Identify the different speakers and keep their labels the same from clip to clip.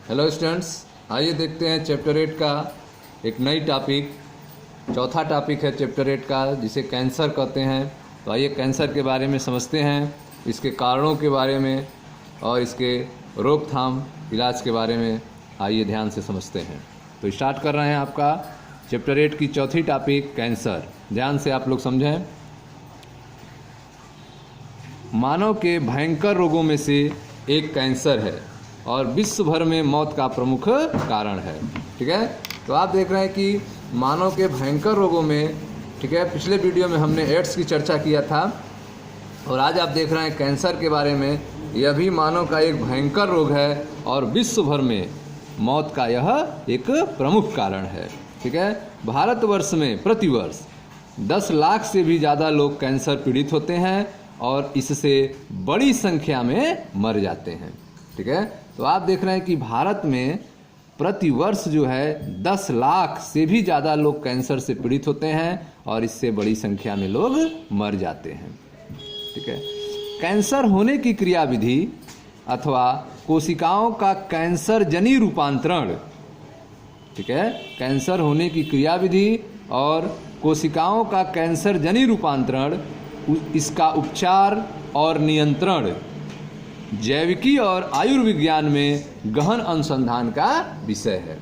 Speaker 1: Hello students, आइए देखते हैं चैप्टर 8 का एक नई टॉपिक। चौथा टॉपिक है चैप्टर 8 का, जिसे कैंसर कहते हैं। तो आइए कैंसर के बारे में समझते हैं, इसके कारणों के बारे में और इसके रोकथाम इलाज के बारे में आइए ध्यान से समझते हैं। तो स्टार्ट कर रहे हैं आपका चैप्टर 8 की चौथी टॉपिक कैंसर। ध्यान से आप लोग समझें। मानव के भयंकर रोगों में से एक कैंसर है और विश्व भर में मौत का प्रमुख कारण है। ठीक है, तो आप देख रहे हैं कि मानव के भयंकर रोगों में, ठीक है, पिछले वीडियो में हमने एड्स की चर्चा किया था और आज आप देख रहे हैं कैंसर के बारे में। यह भी मानव का एक भयंकर रोग है और विश्व भर में मौत का यह एक प्रमुख कारण है। ठीक है, भारतवर्ष में प्रतिवर्ष 10 लाख से भी ज़्यादा लोग कैंसर पीड़ित होते हैं और इससे बड़ी संख्या में मर जाते हैं। ठीक है, तो आप देख रहे हैं कि भारत में प्रतिवर्ष जो है 10 लाख से भी ज़्यादा लोग कैंसर से पीड़ित होते हैं और इससे बड़ी संख्या में लोग मर जाते हैं। ठीक है, कैंसर होने की क्रियाविधि अथवा कोशिकाओं का कैंसर जनी रूपांतरण, ठीक है, कैंसर होने की क्रियाविधि और कोशिकाओं का कैंसर जनी रूपांतरण, इसका उपचार और नियंत्रण जैविकी और आयुर्विज्ञान में गहन अनुसंधान का विषय है।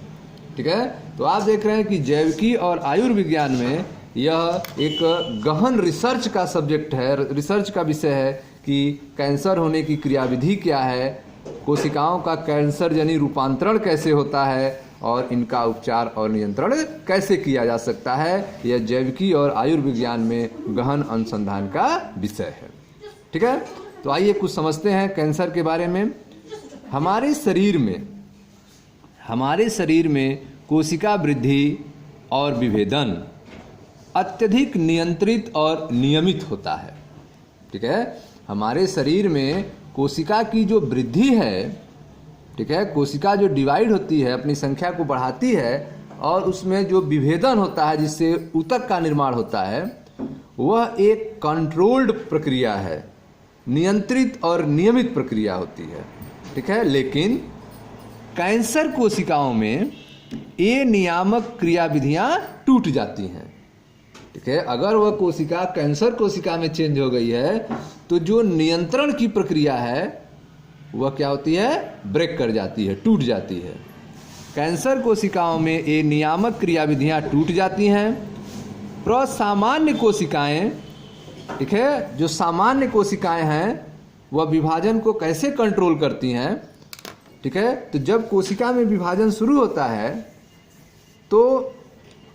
Speaker 1: ठीक है, तो आप देख रहे हैं कि जैविकी और आयुर्विज्ञान में यह एक गहन रिसर्च का सब्जेक्ट है, रिसर्च का विषय है कि कैंसर होने की क्रियाविधि क्या है, कोशिकाओं का कैंसर जनी रूपांतरण कैसे होता है और इनका उपचार और नियंत्रण कैसे किया जा सकता है। यह जैविकी और आयुर्विज्ञान में गहन अनुसंधान का विषय है। ठीक है, तो आइए कुछ समझते हैं कैंसर के बारे में। हमारे शरीर में कोशिका वृद्धि और विभेदन अत्यधिक नियंत्रित और नियमित होता है। ठीक है, हमारे शरीर में कोशिका की जो वृद्धि है, ठीक है, कोशिका जो डिवाइड होती है, अपनी संख्या को बढ़ाती है और उसमें जो विभेदन होता है जिससे ऊतक का निर्माण होता है, वह एक कंट्रोल्ड प्रक्रिया है, नियंत्रित और नियमित प्रक्रिया होती है। ठीक है, लेकिन कैंसर कोशिकाओं में ये नियामक क्रियाविधियां टूट जाती हैं। ठीक है, अगर वह कोशिका कैंसर कोशिका में चेंज हो गई है तो जो नियंत्रण की प्रक्रिया है वह क्या होती है, ब्रेक कर जाती है, टूट जाती है। कैंसर कोशिकाओं में ये नियामक क्रियाविधियां टूट जाती हैं। प्रसामान्य कोशिकाएं, ठीक है, जो सामान्य कोशिकाएं हैं वह विभाजन को कैसे कंट्रोल करती हैं। ठीक है, तो जब कोशिका में विभाजन शुरू होता है तो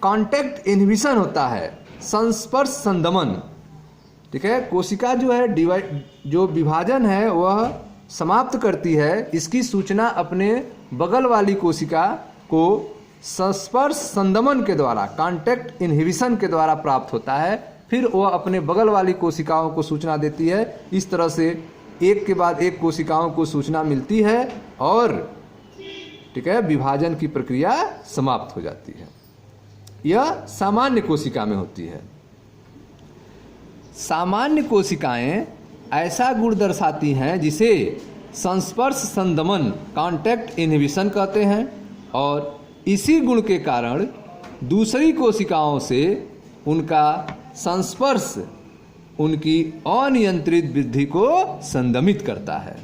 Speaker 1: कांटेक्ट इनहिबिशन होता है, संस्पर्श संदमन। ठीक है, कोशिका जो है जो विभाजन है वह समाप्त करती है, इसकी सूचना अपने बगल वाली कोशिका को संस्पर्श संदमन के द्वारा, कांटेक्ट इनहिबिशन के द्वारा प्राप्त होता है। फिर वह अपने बगल वाली कोशिकाओं को सूचना देती है। इस तरह से एक के बाद एक कोशिकाओं को सूचना मिलती है और, ठीक है, विभाजन की प्रक्रिया समाप्त हो जाती है। यह सामान्य कोशिका में होती है। सामान्य कोशिकाएं ऐसा गुण दर्शाती हैं जिसे संस्पर्श संदमन, कांटेक्ट इनहिबिशन कहते हैं और इसी गुण के कारण दूसरी कोशिकाओं से उनका संस्पर्श उनकी अनियंत्रित वृद्धि को संदमित करता है।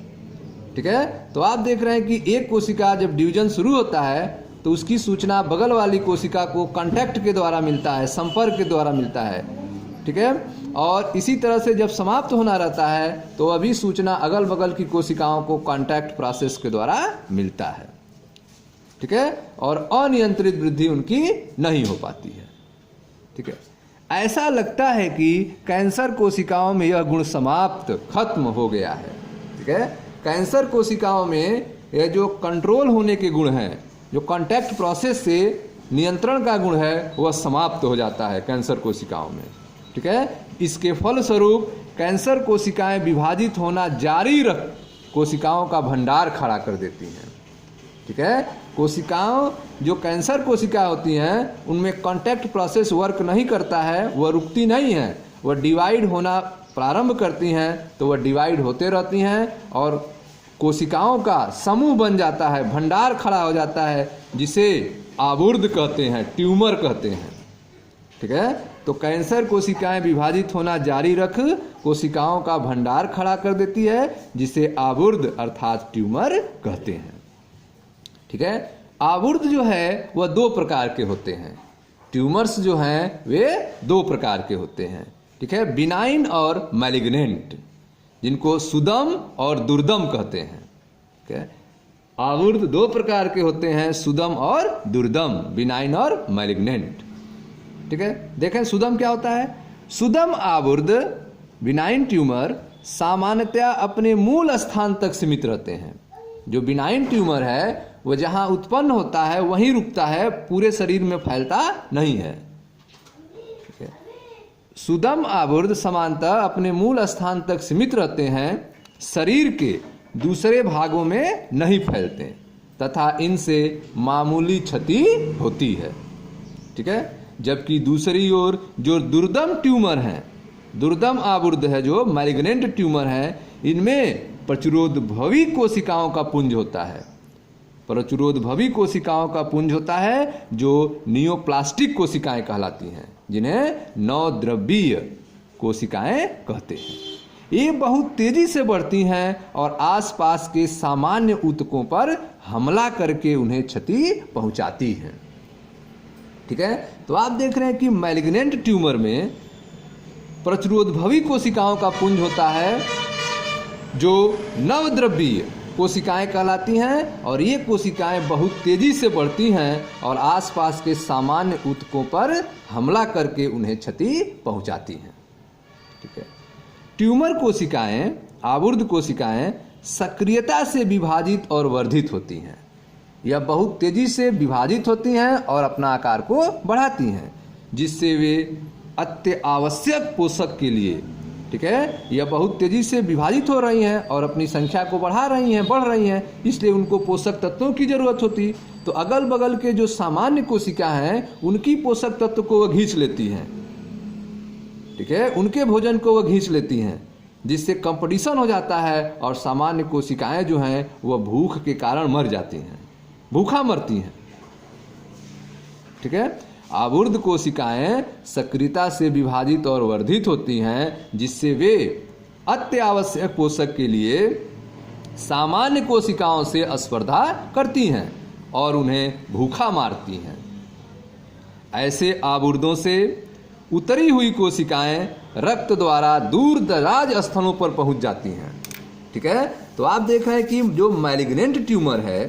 Speaker 1: ठीक है, तो आप देख रहे हैं कि एक कोशिका जब डिवीजन शुरू होता है तो उसकी सूचना बगल वाली कोशिका को कांटेक्ट के द्वारा मिलता है, संपर्क के द्वारा मिलता है। ठीक है, और इसी तरह से जब समाप्त होना रहता है तो अभी सूचना अगल बगल की कोशिकाओं को कांटेक्ट प्रोसेस के द्वारा मिलता है। ठीक है, और अनियंत्रित वृद्धि उनकी नहीं हो पाती है। ठीक है, ऐसा लगता है कि कैंसर कोशिकाओं में यह गुण समाप्त, खत्म हो गया है। ठीक है, कैंसर कोशिकाओं में यह जो कंट्रोल होने के गुण हैं, जो कांटेक्ट प्रोसेस से नियंत्रण का गुण है, वह समाप्त हो जाता है कैंसर कोशिकाओं में। ठीक है, इसके फलस्वरूप कैंसर कोशिकाएं विभाजित होना जारी रख कोशिकाओं का भंडार खड़ा कर देती हैं। ठीक है, कोशिकाओं जो कैंसर कोशिका होती हैं उनमें कांटेक्ट प्रोसेस वर्क नहीं करता है, वह रुकती नहीं है, वह डिवाइड होना प्रारंभ करती हैं तो वह डिवाइड होते रहती हैं और कोशिकाओं का समूह बन जाता है, भंडार खड़ा हो जाता है, जिसे आवर्ध कहते हैं, ट्यूमर कहते हैं। ठीक है, तो कैंसर कोशिकाएं विभाजित होना जारी रख कोशिकाओं का भंडार खड़ा कर देती है, जिसे आवर्ध अर्थात ट्यूमर कहते हैं। ठीक है, आवर्ध जो है वह दो प्रकार के होते हैं। ट्यूमर्स जो हैं वे दो प्रकार के होते हैं। ठीक है, बिनाइन और मैलिग्नेंट, जिनको सुदम और दुर्दम कहते हैं। ठीक है, आवर्ध दो प्रकार के होते हैं, सुदम और दुर्दम, बिनाइन और मैलिग्नेंट। ठीक है, देखें सुदम क्या होता है। सुदम आवर्ध बिनाइन ट्यूमर सामान्यतया अपने मूल स्थान तक सीमित रहते हैं। जो बिनाइन ट्यूमर है वो जहां उत्पन्न होता है वहीं रुकता है, पूरे शरीर में फैलता नहीं है। ठीक है, सुदम आवर्ध सामान्यतः अपने मूल स्थान तक सीमित रहते हैं, शरीर के दूसरे भागों में नहीं फैलते तथा इनसे मामूली क्षति होती है। ठीक है, जबकि दूसरी ओर जो दुर्दम ट्यूमर हैं, दुर्दम आवर्ध है जो मैलिग्नेंट ट्यूमर है, इनमें प्रचुरोद्भवी कोशिकाओं का पुंज होता है। प्रचुरोद्भवी कोशिकाओं का पुंज होता है जो नियोप्लास्टिक कोशिकाएं कहलाती हैं, जिन्हें नवद्रव्यीय कोशिकाएं कहते हैं। ये बहुत तेजी से बढ़ती हैं और आसपास के सामान्य ऊतकों पर हमला करके उन्हें क्षति पहुंचाती हैं। ठीक है, तो आप देख रहे हैं कि मैलिग्नेंट ट्यूमर में प्रचुरोद्भवी कोशिकाओं का पुंज होता है जो नवद्रव्यीय कोशिकाएं कहलाती हैं, और ये कोशिकाएं बहुत तेजी से बढ़ती हैं और आसपास के सामान्य ऊतकों पर हमला करके उन्हें क्षति पहुंचाती हैं। ठीक है, ट्यूमर कोशिकाएं, आवर्ध कोशिकाएं सक्रियता से विभाजित और वर्धित होती हैं। यह बहुत तेजी से विभाजित होती हैं और अपना आकार को बढ़ाती हैं, जिससे वे अत्यावश्यक पोषक के लिए, ठीक है, यह बहुत तेजी से विभाजित हो रही हैं और अपनी संख्या को बढ़ा रही हैं, बढ़ रही हैं, इसलिए उनको पोषक तत्वों की जरूरत होती। तो अगल बगल के जो सामान्य कोशिका हैं उनकी पोषक तत्व को वह खींच लेती हैं। ठीक है, उनके भोजन को वह खींच लेती हैं, जिससे कंपटीशन हो जाता है और सामान्य कोशिकाएं जो हैं वह भूख के कारण मर जाती हैं, भूखा मरती हैं। ठीक है, आवर्ध कोशिकाएं सक्रियता से विभाजित और वर्धित होती हैं, जिससे वे अत्यावश्यक पोषक के लिए सामान्य कोशिकाओं से स्पर्धा करती हैं और उन्हें भूखा मारती हैं। ऐसे आवर्धों से उतरी हुई कोशिकाएं रक्त द्वारा दूर दराज स्थलों पर पहुंच जाती हैं। ठीक है, तो आप देख रहे हैं कि जो मैलिग्नेंट ट्यूमर है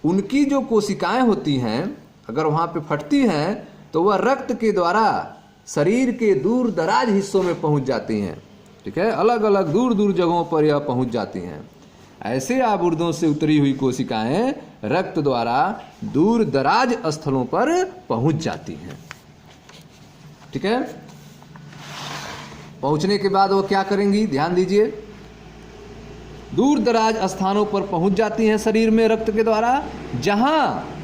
Speaker 1: उनकी जो कोशिकाएं होती हैं, अगर वहाँ पे फटती हैं तो वह रक्त के द्वारा शरीर के दूर दराज हिस्सों में पहुँच जाती हैं। ठीक है, अलग अलग दूर दूर जगहों पर यह पहुँच जाती हैं। ऐसे आवर्धों से उतरी हुई कोशिकाएं रक्त द्वारा दूर दराज स्थलों पर पहुँच जाती हैं। ठीक है, पहुँचने के बाद वो क्या करेंगी, ध्यान दीजिए, दूर दराज स्थानों पर पहुँच जाती हैं शरीर में रक्त के द्वारा, जहाँ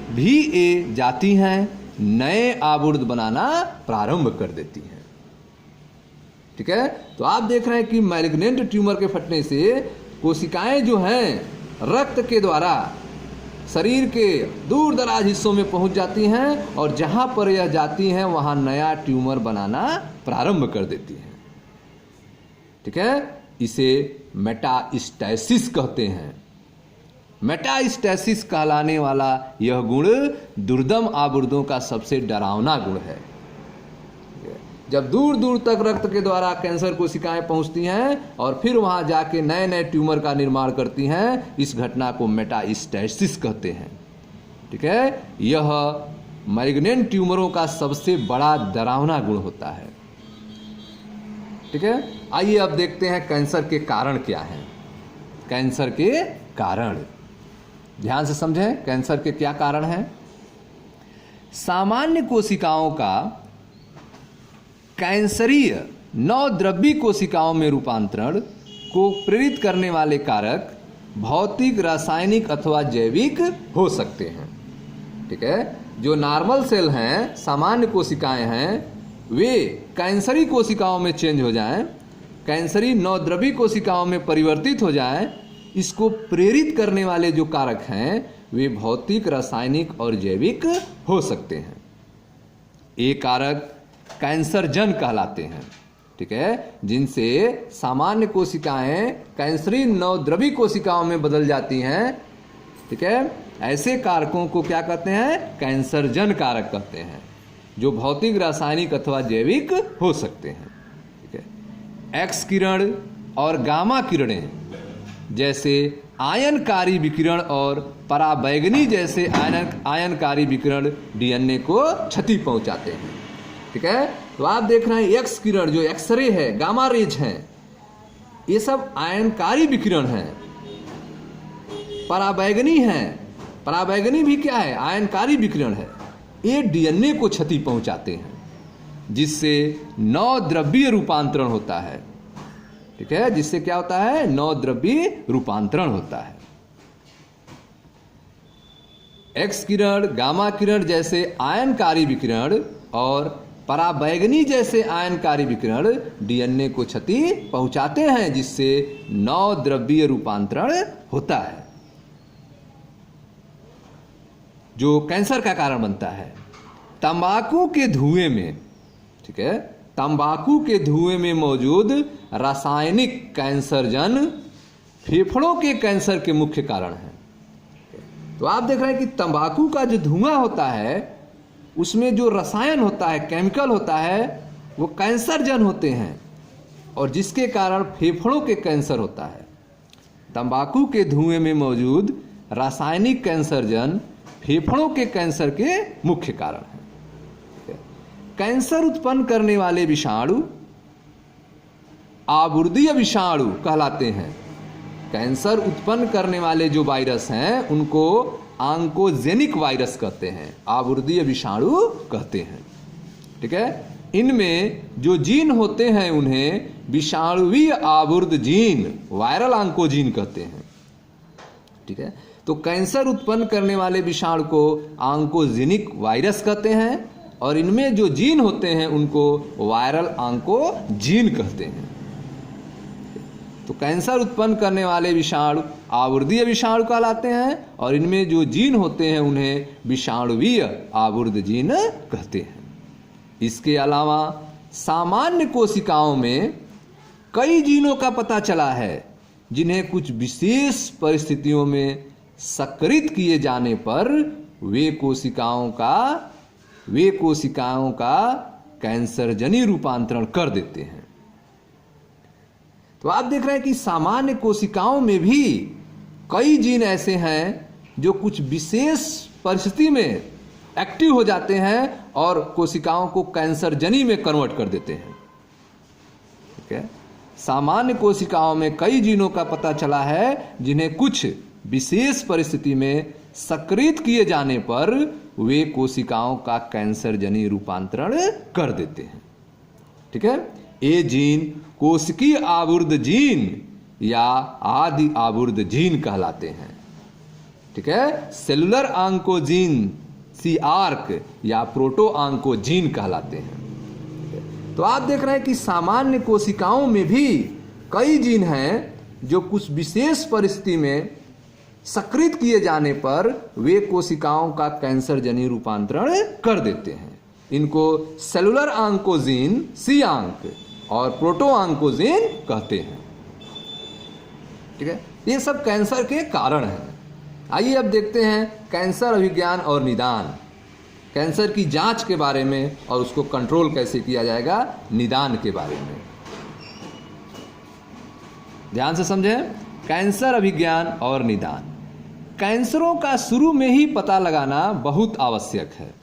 Speaker 1: भी ये जाती हैं नए आवर्ध बनाना प्रारंभ कर देती हैं। ठीक है, तो आप देख रहे हैं कि मैलिग्नेंट ट्यूमर के फटने से कोशिकाएं जो हैं रक्त के द्वारा शरीर के दूर दराज हिस्सों में पहुंच जाती हैं और जहां पर यह जाती हैं वहां नया ट्यूमर बनाना प्रारंभ कर देती हैं। ठीक है, इसे मेटास्टेसिस कहते हैं। मेटास्टेसिस कहलाने वाला यह गुण दुर्दम आवर्धों का सबसे डरावना गुण है। जब दूर दूर तक रक्त के द्वारा कैंसर कोशिकाएं पहुंचती हैं और फिर वहां जाके नए नए ट्यूमर का निर्माण करती हैं, इस घटना को मेटास्टेसिस कहते हैं। ठीक है, यह मैलिग्नेंट ट्यूमरों का सबसे बड़ा डरावना गुण होता है। ठीक है, आइए अब देखते हैं कैंसर के कारण क्या हैं। कैंसर के कारण ध्यान से समझें, कैंसर के क्या कारण हैं। सामान्य कोशिकाओं का कैंसरीय नवद्रव्यी कोशिकाओं में रूपांतरण को प्रेरित करने वाले कारक भौतिक, रासायनिक अथवा जैविक हो सकते हैं। ठीक है, जो नॉर्मल सेल हैं, सामान्य कोशिकाएं हैं, वे कैंसरी कोशिकाओं में चेंज हो जाएं, कैंसरी नवद्रव्यी कोशिकाओं में परिवर्तित हो जाएं, इसको प्रेरित करने वाले जो कारक हैं वे भौतिक, रासायनिक और जैविक हो सकते हैं। ये कारक कैंसरजन कहलाते हैं, ठीक है, जिनसे सामान्य कोशिकाएं कैंसरी नवद्रवी कोशिकाओं में बदल जाती हैं, ठीक है। ऐसे कारकों को क्या कहते हैं? कैंसरजन कारक कहते हैं, जो भौतिक, रासायनिक अथवा जैविक हो सकते हैं, ठीक है। एक्स किरण और गामा किरणें जैसे आयनकारी विकिरण और पराबैंगनी जैसे आयनकारी विकिरण डीएनए को क्षति पहुंचाते हैं, ठीक है। तो आप देख रहे हैं एक्स किरण जो एक्सरे है, गामा रेज हैं, ये सब आयनकारी विकिरण हैं। पराबैंगनी है, पराबैंगनी भी क्या है? आयनकारी विकिरण है। ये डीएनए को क्षति पहुंचाते हैं, जिससे नवद्रव्यीय रूपांतरण होता है, ठीक है, जिससे क्या होता है? नवद्रव्यीय रूपांतरण होता है। एक्स किरण, गामा किरण जैसे आयनकारी विकिरण और पराबैंगनी जैसे आयनकारी विकिरण डीएनए को क्षति पहुंचाते हैं, जिससे नवद्रव्यीय रूपांतरण होता है, जो कैंसर का कारण बनता है। तंबाकू के धुएं में, ठीक है, तंबाकू के धुएं में मौजूद रासायनिक कैंसरजन फेफड़ों के कैंसर के मुख्य कारण हैं। तो आप देख रहे हैं कि तंबाकू का जो धुआं होता है उसमें जो रसायन होता है, केमिकल होता है, वो कैंसरजन होते हैं और जिसके कारण फेफड़ों के कैंसर होता है। तंबाकू के धुएं में मौजूद रासायनिक कैंसरजन फेफड़ों के कैंसर के मुख्य कारण हैं। कैंसर उत्पन्न करने वाले विषाणु आवृद्धीय विषाणु कहलाते हैं। कैंसर उत्पन्न करने वाले जो वायरस हैं उनको ऑन्कोजेनिक वायरस कहते हैं, आवृद्धीय विषाणु कहते हैं, ठीक है। इनमें जो जीन होते हैं उन्हें विषाणुवीय आवृद्ध जीन, वायरल ऑन्कोजीन कहते हैं, ठीक है। तो कैंसर उत्पन्न करने वाले विषाणु को ऑन्कोजेनिक वायरस कहते हैं और इनमें जो जीन होते हैं उनको वायरल ऑन्कोजीन कहते हैं। तो कैंसर उत्पन्न करने वाले विषाणु आवृद्धीय विषाणु कहलाते हैं और इनमें जो जीन होते हैं उन्हें विषाणुवीय आवृद्ध जीन कहते हैं। इसके अलावा सामान्य कोशिकाओं में कई जीनों का पता चला है जिन्हें कुछ विशेष परिस्थितियों में सक्रिय किए जाने पर वे कोशिकाओं का कैंसरजनी रूपांतरण कर देते हैं। तो आप देख रहे हैं कि सामान्य कोशिकाओं में भी कई जीन ऐसे हैं जो कुछ विशेष परिस्थिति में एक्टिव हो जाते हैं और कोशिकाओं को कैंसरजनी में कन्वर्ट कर देते हैं, ठीक है। सामान्य कोशिकाओं में कई जीनों का पता चला है जिन्हें कुछ विशेष परिस्थिति में सक्रिय किए जाने पर वे कोशिकाओं का कैंसरजनी रूपांतरण कर देते हैं, ठीक है। ये जीन कोशिकीय आवृद्ध जीन या आदि आवृद्ध जीन कहलाते हैं, ठीक है। सेलुलर ऑन्कोजीन सीआरक या प्रोटो ऑन्कोजीन कहलाते हैं। तो आप देख रहे हैं कि सामान्य कोशिकाओं में भी कई जीन हैं जो कुछ विशेष परिस्थिति में सक्रिय किए जाने पर वे कोशिकाओं का कैंसरजनी रूपांतरण कर देते हैं। इनको सेलुलर ऑन्कोजीन सीआंक और प्रोटो ऑन्कोजीन कहते हैं, ठीक है। ये सब कैंसर के कारण हैं। आइए अब देखते हैं कैंसर अभिज्ञान और निदान, कैंसर की जांच के बारे में और उसको कंट्रोल कैसे किया जाएगा, निदान के बारे में। ध्यान से समझें, कैंसर अभिज्ञान और निदान। कैंसरों का शुरू में ही पता लगाना बहुत आवश्यक है,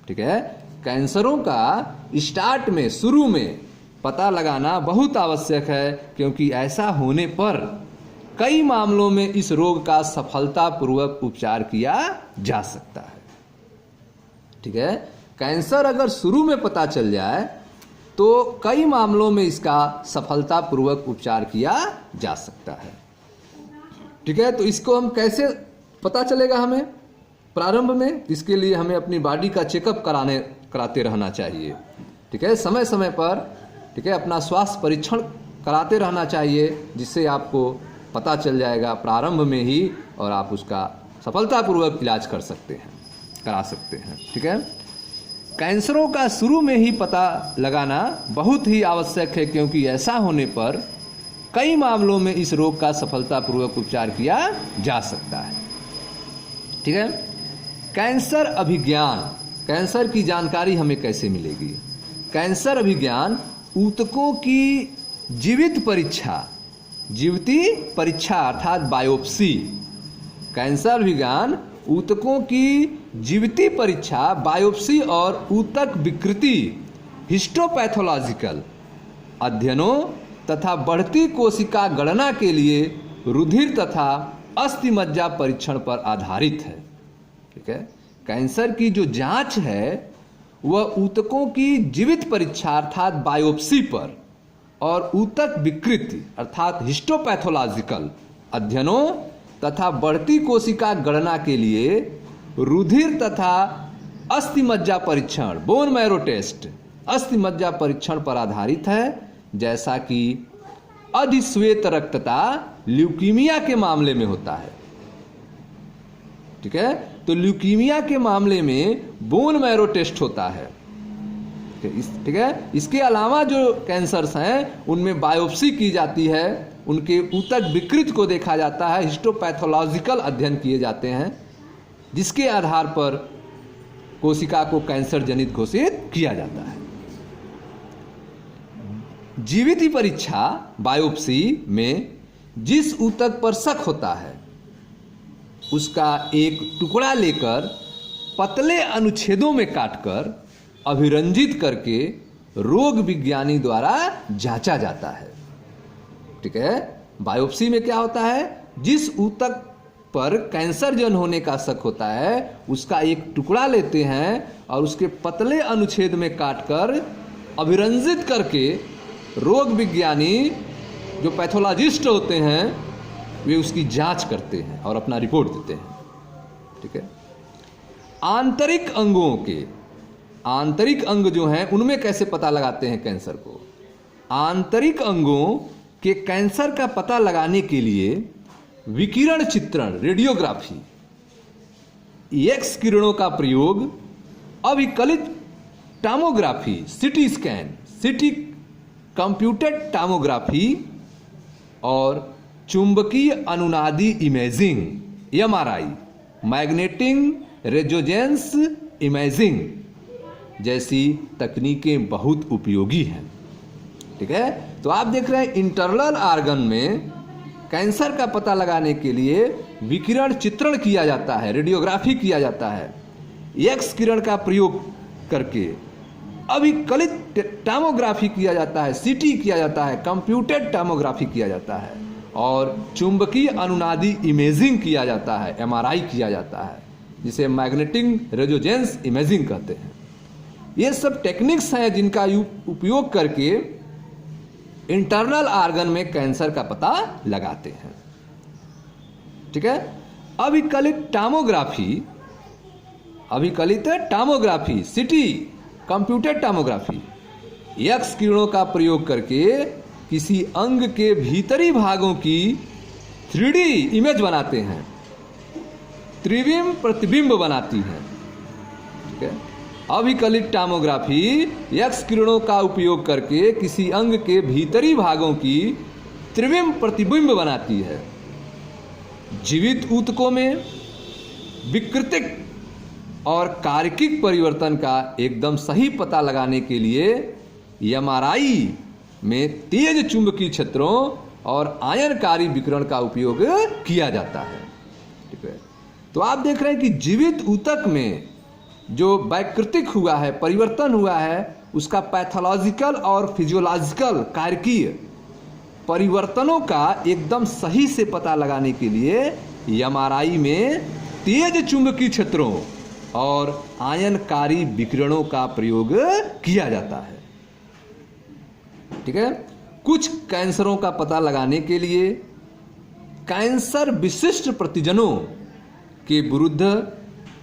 Speaker 1: ठीक है। कैंसरों का स्टार्ट में, शुरू में पता लगाना बहुत आवश्यक है, क्योंकि ऐसा होने पर कई मामलों में इस रोग का सफलतापूर्वक उपचार किया जा सकता है, ठीक है। कैंसर अगर शुरू में पता चल जाए तो कई मामलों में इसका सफलतापूर्वक उपचार किया जा सकता है, ठीक है। तो इसको हम कैसे पता चलेगा हमें प्रारंभ में? इसके लिए हमें अपनी बॉडी का चेकअप कराते रहना चाहिए, ठीक है, समय समय पर, ठीक है। अपना स्वास्थ्य परीक्षण कराते रहना चाहिए, जिससे आपको पता चल जाएगा प्रारंभ में ही, और आप उसका सफलतापूर्वक इलाज करा सकते हैं। ठीक है, कैंसरों का शुरू में ही पता लगाना बहुत ही आवश्यक है, क्योंकि ऐसा होने पर कई मामलों में इस रोग का सफलतापूर्वक उपचार किया जा सकता है। ठीक है, कैंसर अभिज्ञान, कैंसर की जानकारी हमें कैसे मिलेगी? कैंसर अभिज्ञान ऊतकों की जीवित परीक्षा अर्थात बायोप्सी। कैंसर अभिज्ञान ऊतकों की जीविती परीक्षा, बायोप्सी और ऊतक विकृति, हिस्टोपैथोलॉजिकल अध्ययनों तथा बढ़ती कोशिका गणना के लिए रुधिर तथा अस्थिमज्जा परीक्षण पर आधारित है। ठीक है, कैंसर की जो जांच है वह ऊतकों की जीवित परीक्षा अर्थात बायोप्सी पर और ऊतक विकृति अर्थात हिस्टोपैथोलॉजिकल अध्ययनों तथा बढ़ती कोशिका गणना के लिए रुधिर तथा अस्थिमज्जा परीक्षण, बोन मैरो टेस्ट, अस्थिमज्जा परीक्षण पर आधारित है, जैसा कि अधिश्वेत रक्तता ल्यूकीमिया के मामले में होता है। ठीक है, तो ल्यूकीमिया के मामले में बोन मैरो टेस्ट होता है। ठीक है, इसके अलावा जो कैंसर्स हैं उनमें बायोप्सी की जाती है, उनके ऊतक विकृत को देखा जाता है, हिस्टोपैथोलॉजिकल अध्ययन किए जाते हैं, जिसके आधार पर कोशिका को कैंसर जनित घोषित किया जाता है। जीविती परीक्षा बायोप्सी में जिस ऊतक पर शक होता है उसका एक टुकड़ा लेकर पतले अनुच्छेदों में काटकर अभिरंजित करके रोग विज्ञानी द्वारा जांचा जाता है। ठीक है, बायोप्सी में क्या होता है, जिस ऊतक पर कैंसर जन होने का शक होता है उसका एक टुकड़ा लेते हैं और उसके पतले अनुच्छेद में काटकर अभिरंजित करके रोग विज्ञानी जो पैथोलॉजिस्ट होते हैं वे उसकी जांच करते हैं और अपना रिपोर्ट देते हैं। ठीक है, आंतरिक अंग जो हैं उनमें कैसे पता लगाते हैं कैंसर को? आंतरिक अंगों के कैंसर का पता लगाने के लिए विकिरण चित्रण, रेडियोग्राफी, एक्स किरणों का प्रयोग, अभिकलित tomography, CT scan, CT computed tomography और चुंबकीय अनुनादी imaging MRI, magnetic resonance imaging जैसी तकनीकें बहुत उपयोगी हैं। ठीक है, तो आप देख रहे हैं इंटरनल ऑर्गन में कैंसर का पता लगाने के लिए विकिरण चित्रण किया जाता है, रेडियोग्राफी किया जाता है, एक्स किरण का प्रयोग करके अभिकलित टोमोग्राफी किया जाता है, सीटी किया जाता है, कंप्यूटेड टोमोग्राफी किया जाता है और चुंबकीय अनुनादी इमेजिंग किया जाता है, एमआरआई किया जाता है, जिसे मैग्नेटिक रेजोनेंस इमेजिंग कहते हैं। ये सब टेक्निक्स हैं जिनका उपयोग करके इंटरनल ऑर्गन में कैंसर का पता लगाते हैं। ठीक है, अभिकलित टोमोग्राफी, सीटी कंप्यूटेड टोमोग्राफी, एक्स किरणों का प्रयोग करके किसी अंग के भीतरी भागों की 3D इमेज बनाते हैं, त्रिविम प्रतिबिंब बनाती है। ठीक है, अभिकलित टोमोग्राफी एक्स किरणों का उपयोग करके किसी अंग के भीतरी भागों की त्रिविम प्रतिबिंब बनाती है। जीवित ऊतकों में विकृतिक और कार्किक परिवर्तन का एकदम सही पता लगाने के लिए एमआरआई में तेज चुंबकीय क्षेत्रों और आयनकारी विकिरण का उपयोग किया जाता है। ठीक है, तो आप देख रहे हैं कि जीवित ऊतक में जो वैकृतिक हुआ है, परिवर्तन हुआ है, उसका पैथोलॉजिकल और फिजियोलॉजिकल कार्कीय परिवर्तनों का एकदम सही से पता लगाने के लिए एमआरआई में तेज चुंबकीय क्षेत्रों और आयनकारी विकिरणों का प्रयोग किया जाता है। ठीक है, कुछ कैंसरों का पता लगाने के लिए कैंसर विशिष्ट प्रतिजनों के विरुद्ध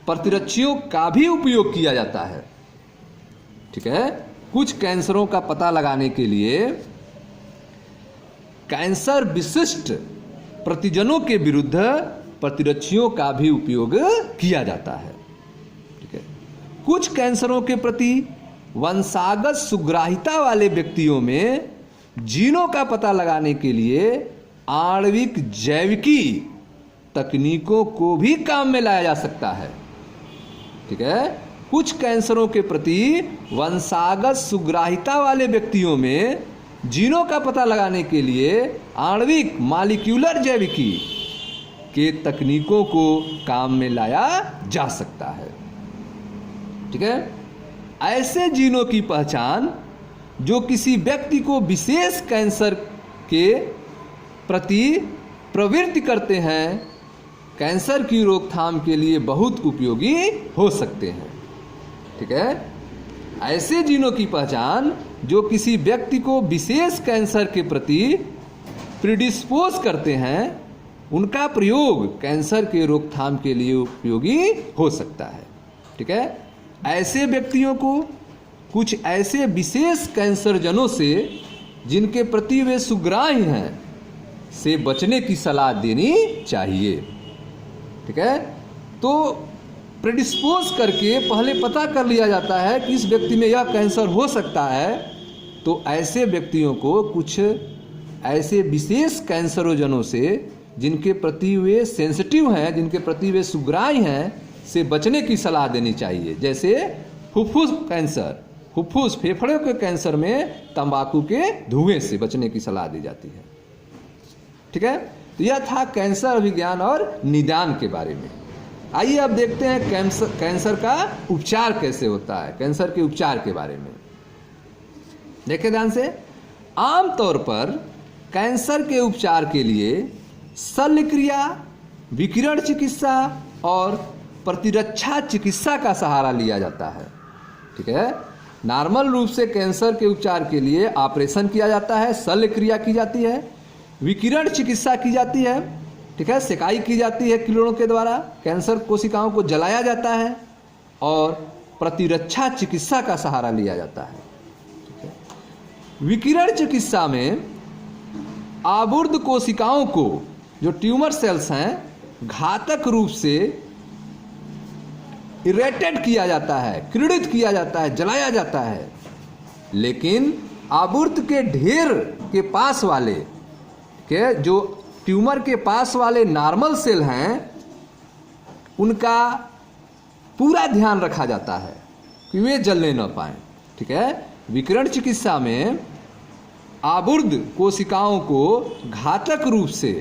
Speaker 1: प्रतिरक्षियों का भी उपयोग किया जाता है। ठीक है, कुछ कैंसरों का पता लगाने के लिए कैंसर विशिष्ट प्रतिजनों के विरुद्ध प्रतिरक्षियों का भी उपयोग किया जाता है। ठीक है। कुछ कैंसरों के प्रति वंशागत सुग्राहिता वाले व्यक्तियों में जीनों का पता लगाने के लिए आणविक जैविकी तकनीकों को भी काम में लाया जा सकता है। ठीक है। कुछ कैंसरों के प्रति वंशागत सुग्राहिता वाले व्यक्तियों में जीनों का पता लगाने के लिए आणविक मॉलिक्यूलर जैविकी के तकनीकों को काम में लाया जा सकता है। ठीक है। ऐसे जीनों की पहचान जो किसी व्यक्ति को विशेष कैंसर के प्रति प्रवृत्ति करते हैं, कैंसर की रोकथाम के लिए बहुत उपयोगी हो सकते हैं। ठीक है। ऐसे जीनों की पहचान जो किसी व्यक्ति को विशेष कैंसर के प्रति प्रिडिस्पोज करते हैं, उनका प्रयोग कैंसर के रोकथाम के लिए उपयोगी हो सकता है। ठीक है। ऐसे व्यक्तियों को कुछ ऐसे विशेष कैंसरजनों से जिनके प्रति वे सुग्राह्य हैं से बचने की सलाह देनी चाहिए। ठीक है। तो प्रेडिस्पोज करके पहले पता कर लिया जाता है कि इस व्यक्ति में यह कैंसर हो सकता है, तो ऐसे व्यक्तियों को कुछ ऐसे विशेष कैंसरोजनों से जिनके प्रति वे सेंसिटिव हैं, जिनके प्रति वे सुग्राह्य हैं, से बचने की सलाह देनी चाहिए। जैसे फुफ्फुस कैंसर, फुफ्फुस फेफड़े के कैंसर में तंबाकू के धुएं से बचने की सलाह दी जाती है। ठीक है। तो यह था कैंसर अभिज्ञान और निदान के बारे में। आइए अब देखते हैं कैंसर का उपचार कैसे होता है। कैंसर के उपचार के बारे में देखें ध्यान से। आमतौर पर कैंसर के उपचार के लिए शल्य क्रिया, विकिरण चिकित्सा और प्रतिरक्षा चिकित्सा का सहारा लिया जाता है। ठीक है। नॉर्मल रूप से कैंसर के उपचार के लिए ऑपरेशन किया जाता है, शल्य क्रिया की जाती है, विकिरण चिकित्सा की जाती है। ठीक है। सेकाई की जाती है किरणों के द्वारा, कैंसर कोशिकाओं को जलाया जाता है और प्रतिरक्षा चिकित्सा का सहारा लिया जाता है। ठीक है। विकिरण चिकित्सा में आबुर्द कोशिकाओं को, जो ट्यूमर सेल्स हैं, घातक रूप से इरेटेड किया जाता है, क्रीड़ित किया जाता है, जलाया जाता है। लेकिन आबुर्द के ढेर के पास वाले के जो ट्यूमर के पास वाले नॉर्मल सेल हैं, उनका पूरा ध्यान रखा जाता है कि वे जलने न पाएं। ठीक है। विकिरण चिकित्सा में आबुर्द कोशिकाओं को घातक रूप से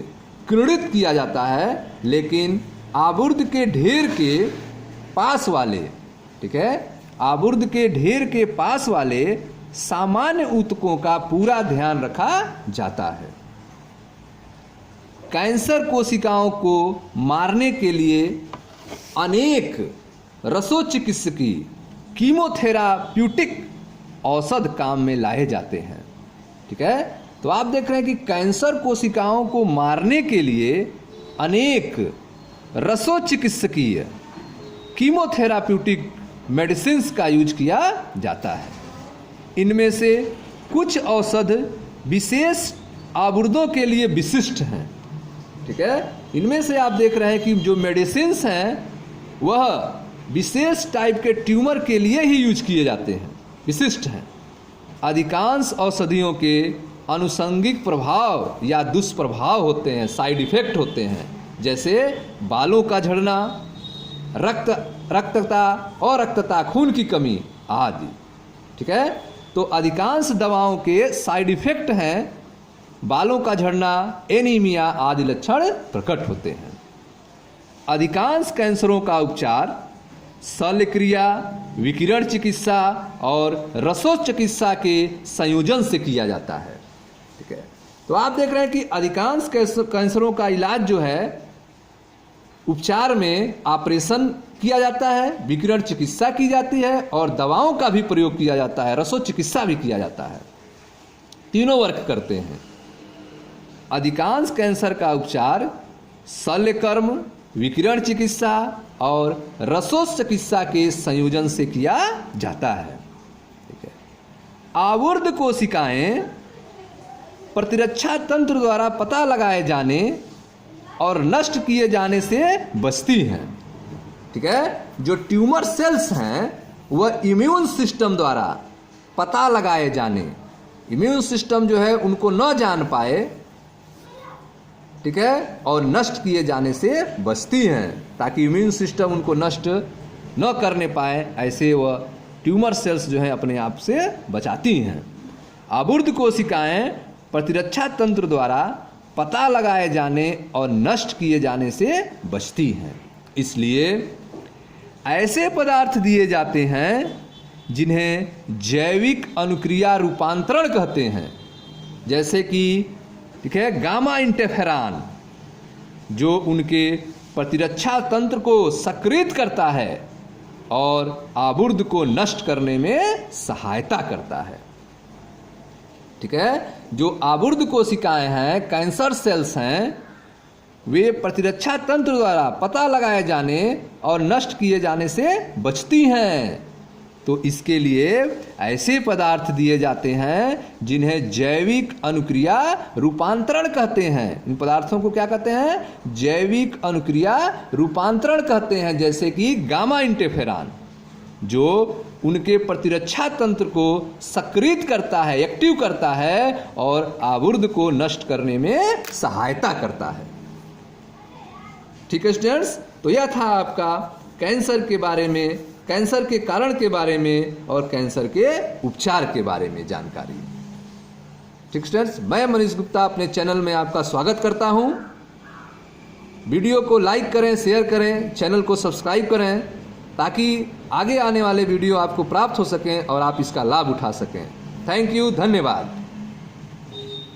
Speaker 1: क्रीड़ित किया जाता है, लेकिन आबुर्द के ढेर के पास वाले, ठीक है, आबुर्द के ढेर के पास वाले सामान्य ऊतकों का पूरा ध्यान रखा जाता है। कैंसर कोशिकाओं को मारने के लिए अनेक रसोचिकित्सकीय कीमोथेराप्यूटिक औषध काम में लाए जाते हैं। ठीक है। तो आप देख रहे हैं कि कैंसर कोशिकाओं को मारने के लिए अनेक रसोचिकित्सकीय कीमोथेराप्यूटिक मेडिसिन्स का यूज किया जाता है। इनमें से कुछ औषध विशेष आबुर्दों के लिए विशिष्ट हैं। ठीक है। इनमें से आप देख रहे हैं कि जो मेडिसिन्स हैं वह विशेष टाइप के ट्यूमर के लिए ही यूज किए जाते हैं, विशिष्ट हैं। अधिकांश औषधियों के अनुषंगिक प्रभाव या दुष्प्रभाव होते हैं, साइड इफेक्ट होते हैं, जैसे बालों का झड़ना, रक्तता और रक्तता, खून की कमी आदि। ठीक है। तो अधिकांश दवाओं के साइड इफेक्ट हैं बालों का झड़ना, एनीमिया आदि लक्षण प्रकट होते हैं। अधिकांश कैंसरों का उपचार शल्य क्रिया, विकिरण चिकित्सा और रसोचिकित्सा के संयोजन से किया जाता है। ठीक है। तो आप देख रहे हैं कि अधिकांश कैंसरों का इलाज जो है, उपचार में ऑपरेशन किया जाता है, विकिरण चिकित्सा की जाती है और दवाओं का भी प्रयोग किया जाता है, रसोचिकित्सा भी किया जाता है। तीनों वर्क करते हैं। अधिकांश कैंसर का उपचार शल्यकर्म, विकिरण चिकित्सा और रसोचिकित्सा के संयोजन से किया जाता है। ठीक है। आबुर्द कोशिकाएं प्रतिरक्षा तंत्र द्वारा पता लगाए जाने और नष्ट किए जाने से बचती हैं। ठीक है, जो ट्यूमर सेल्स हैं वह इम्यून सिस्टम द्वारा पता लगाए जाने, इम्यून सिस्टम जो है उनको न जान पाए, ठीक है, और नष्ट किए जाने से बचती हैं, ताकि इम्यून सिस्टम उनको नष्ट न करने पाए, ऐसे वह ट्यूमर सेल्स जो है अपने आप से बचाती हैं। आबुर्द कोशिकाएं प्रतिरक्षा तंत्र द्वारा पता लगाए जाने और नष्ट किए जाने से बचती हैं। इसलिए ऐसे पदार्थ दिए जाते हैं जिन्हें जैविक अनुक्रिया रूपांतरण कहते हैं, जैसे कि ठीक है गामा इंटरफेरॉन, जो उनके प्रतिरक्षा तंत्र को सक्रिय करता है और आबुर्द को नष्ट करने में सहायता करता है। ठीक है, जो आबुर्द कोशिकाएं हैं, कैंसर सेल्स हैं, वे प्रतिरक्षा तंत्र द्वारा पता लगाए जाने और नष्ट किए जाने से बचती हैं। तो इसके लिए ऐसे पदार्थ दिए जाते हैं जिन्हें जैविक अनुक्रिया रूपांतरण कहते हैं। इन पदार्थों को क्या कहते हैं? जैविक अनुक्रिया रूपांतरण कहते हैं, जैसे कि गामा इंटरफेरॉन, जो उनके प्रतिरक्षा तंत्र को सक्रिय करता है, एक्टिव करता है और आबुर्द को नष्ट करने में सहायता करता है। ठीक है स्टूडेंट्स, तो यह था आपका कैंसर के बारे में, कैंसर के कारण के बारे में और कैंसर के उपचार के बारे में जानकारी। ठीक स्टूडेंट्स, मैं मनीष गुप्ता अपने चैनल में आपका स्वागत करता हूं। वीडियो को लाइक करें, शेयर करें, चैनल को सब्सक्राइब करें, ताकि आगे आने वाले वीडियो आपको प्राप्त हो सकें और आप इसका लाभ उठा सकें। थैंक यू, धन्यवाद।